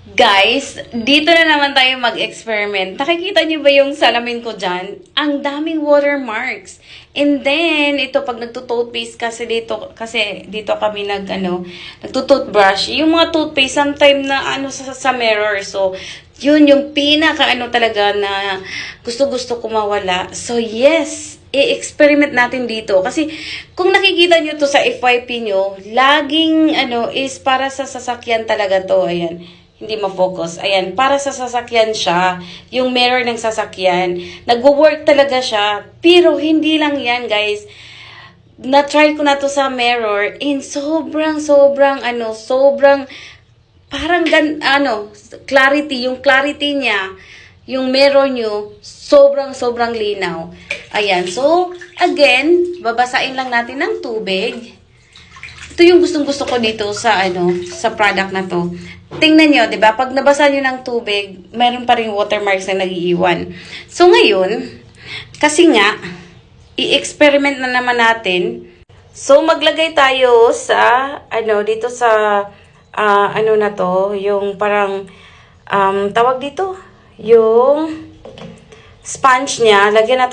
Guys, dito na naman tayo mag-experiment. Nakikita niyo ba yung salamin ko dyan? Ang daming watermarks. And then, ito pag nagto-toothpaste kasi dito kami nagto-toothbrush. Yung mga toothpaste, sometime na sa mirror. So, yun yung talaga na gusto-gusto ko mawala. So, yes, i-experiment natin dito. Kasi, kung nakikita nyo to sa FYP nyo, laging, is para sa sasakyan talaga to. Ayan. Hindi ma-focus. Ayan, para sa sasakyan siya. Yung mirror ng sasakyan. Nagwo-work talaga siya. Pero hindi lang yan, guys. Na-try ko na to sa mirror. And sobrang, parang clarity. Yung clarity niya, yung mirror nyo, sobrang linaw. Ayan, so, again, babasain lang natin ng tubig. Ito yung gustong-gusto ko dito sa product na to. Tingnan nyo, 'di ba? Pag nabasa nyo ng tubig, meron pa ring watermarks na nag-iiwan. So ngayon, kasi nga i-experiment na naman natin. So maglagay tayo sa dito sa na to, yung parang tawag dito, yung sponge niya. Lagyan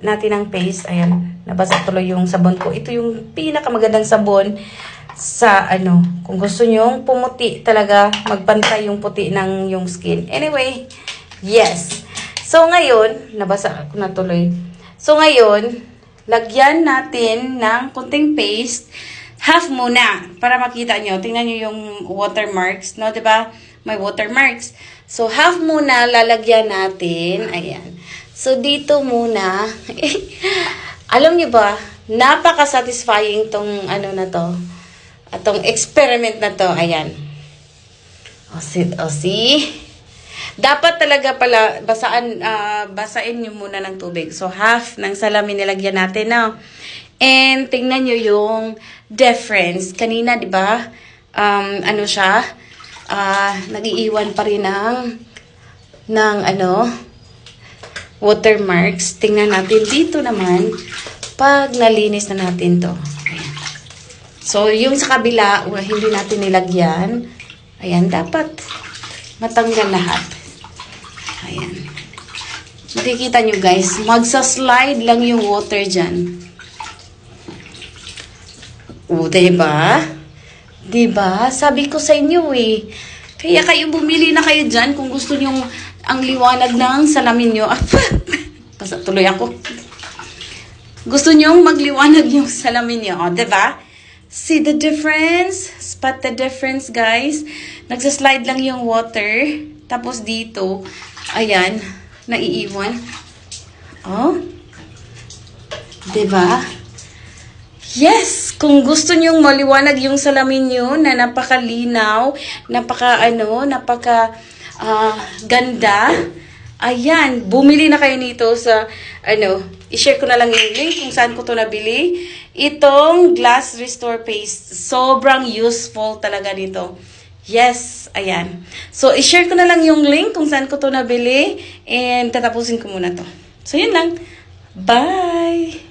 natin ng paste. Ayan, nabasa tuloy yung sabon ko. Ito yung pinakamagandang sabon sa kung gusto nyo pumuti talaga, magpantay yung puti ng yung skin. Anyway, yes. So ngayon, nabasa ko na tuloy. So ngayon, lagyan natin ng kunting paste. Half muna para makita nyo. Tingnan nyo yung watermarks, no, 'di ba? May watermarks. So half muna lalagyan natin. Ayan. So dito muna. Alam nyo ba, napaka-satisfying tong na to. Atong experiment na to, ayan. O, see? Dapat talaga pala, basain nyo muna ng tubig. So, half ng salamin nilagyan natin, no? And, tingnan nyo yung difference. Kanina, di ba? Siya? Nag-iiwan pa rin ng watermarks. Tingnan natin dito naman, pag nalinis na natin to. So, yung sa kabila, hindi natin nilagyan. Ayan, dapat matanggal lahat. Ayan. Nakikita nyo guys, magsa-slide lang yung water dyan. O, diba? Diba? Sabi ko sa inyo eh. Kaya kayo bumili na kayo dyan kung gusto nyo ang liwanag ng salamin nyo. Basta tuloy ako. Gusto nyo magliwanag yung salamin nyo. O, diba? See the difference? Spot the difference, guys. Nagsaslide lang yung water. Tapos dito, ayan, naiiwan. Oh. Diba? Yes! Kung gusto nyong maliwanag yung salamin nyo na napakalinaw, ganda, ayan, bumili na kayo nito sa, i-share ko na lang yung link kung saan ko to nabili. Itong Glass Restore Paste. Sobrang useful talaga nito. Yes, ayan. So, i-share ko na lang yung link kung saan ko to nabili. And tatapusin ko muna to. So, yun lang. Bye!